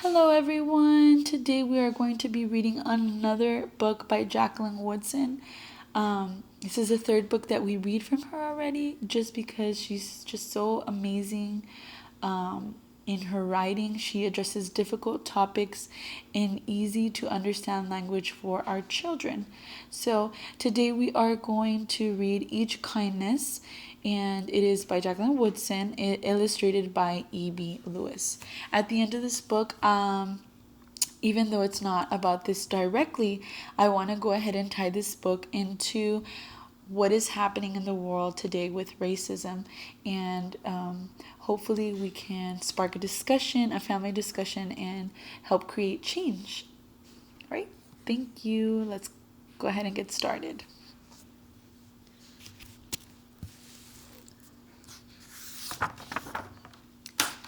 Hello, everyone. Today we are going to be reading another book by Jacqueline Woodson. This is the third book that we read from her already, just because she's just so amazing in her writing. She addresses difficult topics in easy to understand language for our children. So today we are going to read Each Kindness, and it is by Jacqueline Woodson, illustrated by E.B. Lewis. At the end of this book, even though it's not about this directly, I want to go ahead and tie this book into what is happening in the world today with racism, and hopefully we can spark a discussion, a family discussion, and help create change. All right, thank you. Let's go ahead and get started.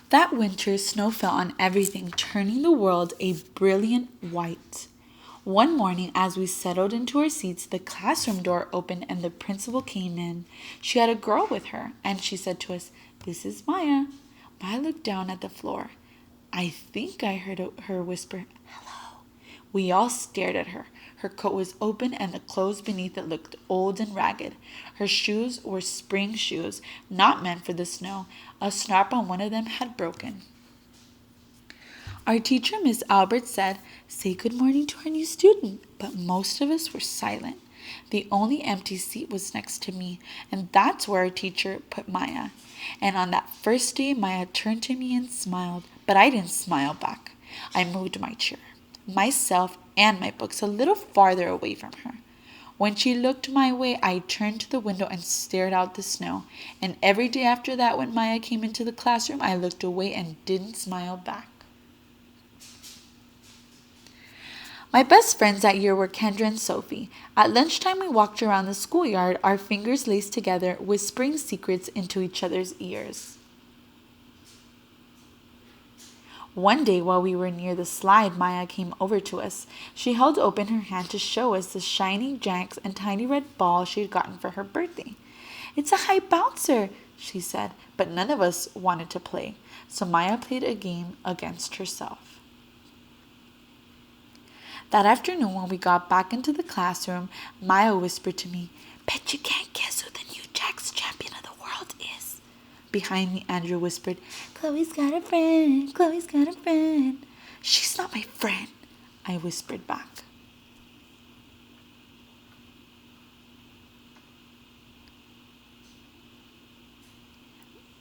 That winter, snow fell on everything, turning the world a brilliant white. One morning, as we settled into our seats, the classroom door opened and the principal came in. She had a girl with her, and she said to us, "This is Maya." Maya looked down at the floor. I think I heard her whisper, "Hello." We all stared at her. Her coat was open and the clothes beneath it looked old and ragged. Her shoes were spring shoes, not meant for the snow. A strap on one of them had broken. Our teacher, Miss Albert, said, "Say good morning to our new student," but most of us were silent. The only empty seat was next to me, and that's where our teacher put Maya. And on that first day, Maya turned to me and smiled, but I didn't smile back. I moved my chair, myself, and my books a little farther away from her. When she looked my way, I turned to the window and stared out the snow. And every day after that, when Maya came into the classroom, I looked away and didn't smile back. My best friends that year were Kendra and Sophie. At lunchtime, we walked around the schoolyard, our fingers laced together, whispering secrets into each other's ears. One day, while we were near the slide, Maya came over to us. She held open her hand to show us the shiny jacks and tiny red ball she had gotten for her birthday. "It's a high bouncer," she said, but none of us wanted to play, so Maya played a game against herself. That afternoon, when we got back into the classroom, Maya whispered to me, "Bet you can't guess who the new Jacks champion of the world is." Behind me, Andrew whispered, "Chloe's got a friend, Chloe's got a friend." "She's not my friend," I whispered back.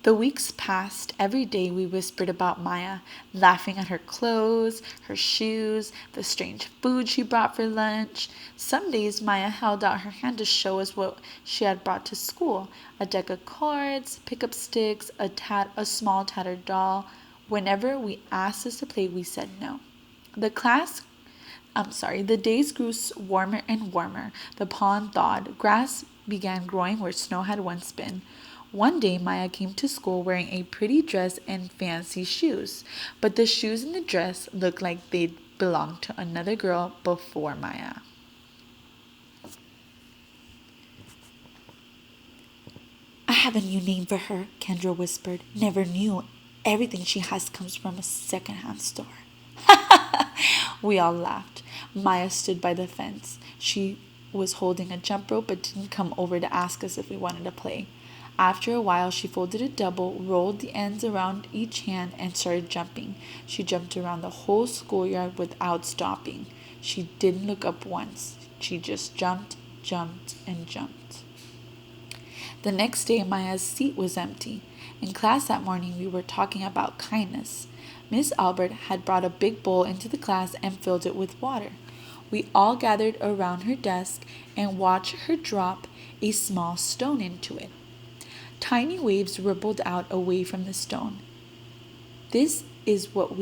The weeks passed. Every day we whispered about Maya, laughing at her clothes, her shoes, the strange food she brought for lunch. Some days Maya held out her hand to show us what she had brought to school: a deck of cards, pickup sticks, a small tattered doll. Whenever we asked us to play, we said no. The days grew warmer and warmer. The pond thawed. Grass began growing where snow had once been. One day, Maya came to school wearing a pretty dress and fancy shoes, but the shoes and the dress looked like they'd belonged to another girl before Maya. "I have a new name for her," Kendra whispered. "Never knew. Everything she has comes from a second-hand store." We all laughed. Maya stood by the fence. She was holding a jump rope but didn't come over to ask us if we wanted to play. After a while, she folded it double, rolled the ends around each hand, and started jumping. She jumped around the whole schoolyard without stopping. She didn't look up once. She just jumped, jumped, and jumped. The next day, Maya's seat was empty. In class that morning, we were talking about kindness. Miss Albert had brought a big bowl into the class and filled it with water. We all gathered around her desk and watched her drop a small stone into it. Tiny waves rippled out away from the stone. This is what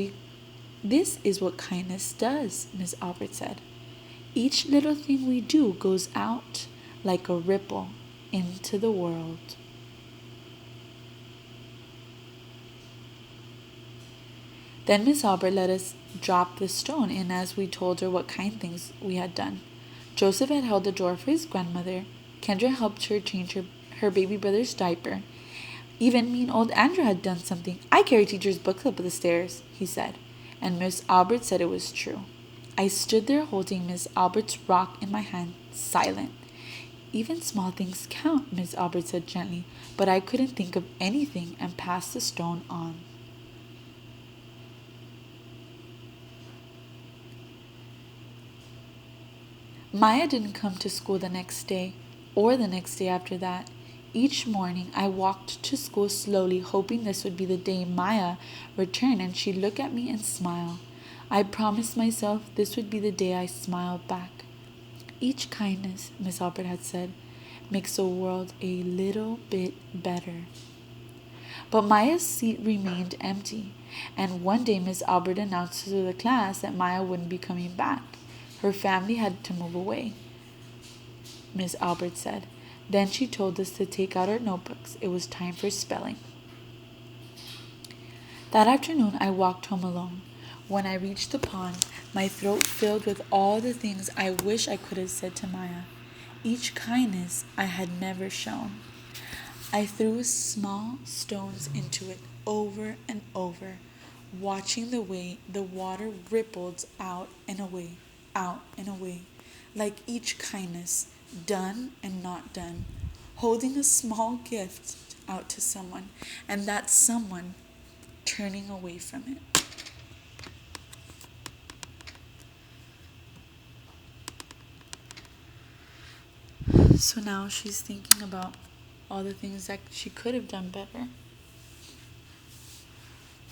kindness does," Miss Albert said. "Each little thing we do goes out like a ripple into the world." Then Miss Albert let us drop the stone in as we told her what kind things we had done. Joseph had held the door for his grandmother. Kendra helped her change her baby brother's diaper. Even mean old Andrew had done something. "I carry teacher's books up the stairs," he said. and Miss Albert said it was true. I stood there holding Miss Albert's rock in my hand, silent. Even small things count, Miss Albert said gently, but I couldn't think of anything and passed the stone on. Maya didn't come to school the next day, or the next day after that. Each morning I walked to school slowly, hoping this would be the day Maya returned and she'd look at me and smile. I promised myself this would be the day I smiled back. Each kindness, Miss Albert had said, makes the world a little bit better. But Maya's seat remained empty, and one day Miss Albert announced to the class that Maya wouldn't be coming back. Her family had to move away, Miss Albert said. Then she told us to take out our notebooks. It was time for spelling. That afternoon, I walked home alone. When I reached the pond, my throat filled with all the things I wish I could have said to Maya. Each kindness I had never shown. I threw small stones into it over and over, watching the way the water rippled out and away, like each kindness, done and not done, holding a small gift out to someone, and that someone turning away from it. So now she's thinking about all the things that she could have done better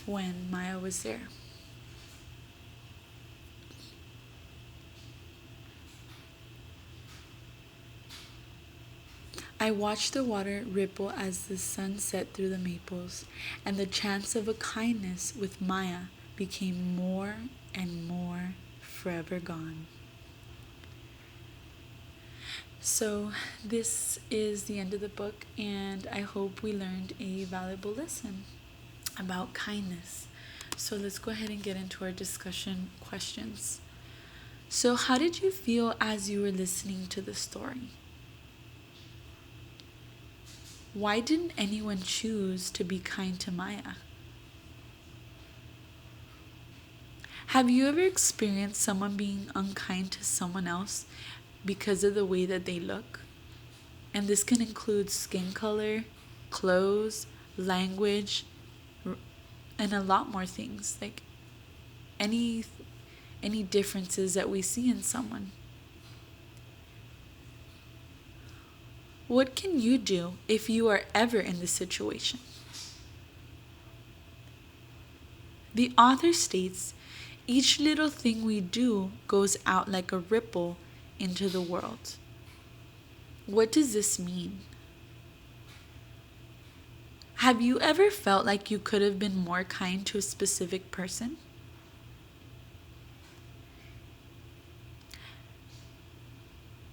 when Maya was there. I watched the water ripple as the sun set through the maples, and the chance of a kindness with Maya became more and more forever gone. So this is the end of the book, and I hope we learned a valuable lesson about kindness. So let's go ahead and get into our discussion questions. So how did you feel as you were listening to the story? Why didn't anyone choose to be kind to Maya? Have you ever experienced someone being unkind to someone else because of the way that they look? And this can include skin color, clothes, language, and a lot more things, like any differences that we see in someone. What can you do if you are ever in this situation? The author states, each little thing we do goes out like a ripple into the world. What does this mean? Have you ever felt like you could have been more kind to a specific person?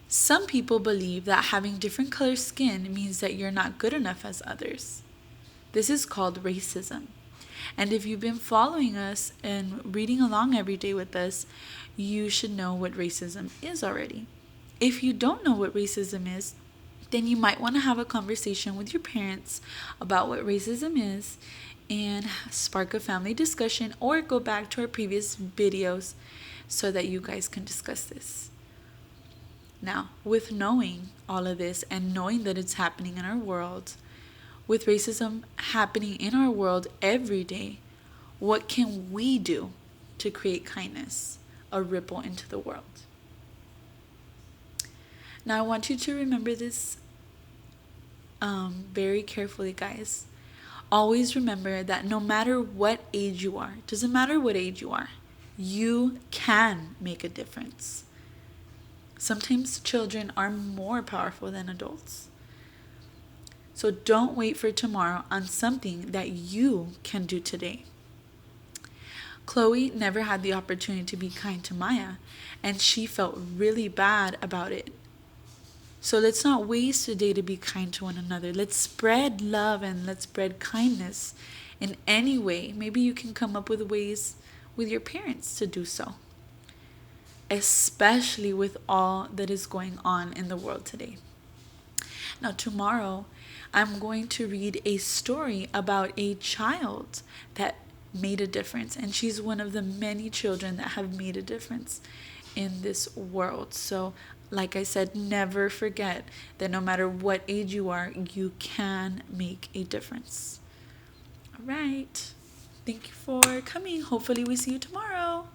Some people believe that having different colored skin means that you're not good enough as others. This is called racism. And if you've been following us and reading along every day with us, you should know what racism is already. If you don't know what racism is, then you might want to have a conversation with your parents about what racism is and spark a family discussion, or go back to our previous videos so that you guys can discuss this. Now, with knowing all of this and knowing that it's happening in our world, with racism happening in our world every day, what can we do to create kindness, a ripple into the world? Now, I want you to remember this very carefully, guys. Always remember that no matter what age you are, doesn't matter what age you are, you can make a difference. Sometimes children are more powerful than adults. So don't wait for tomorrow on something that you can do today. Chloe never had the opportunity to be kind to Maya, and she felt really bad about it. So let's not waste a day to be kind to one another. Let's spread love and let's spread kindness in any way. Maybe you can come up with ways with your parents to do so, especially with all that is going on in the world today. Now, tomorrow, I'm going to read a story about a child that made a difference, and she's one of the many children that have made a difference in this world. So like I said, never forget that no matter what age you are, you can make a difference. All right, thank you for coming. Hopefully we see you tomorrow.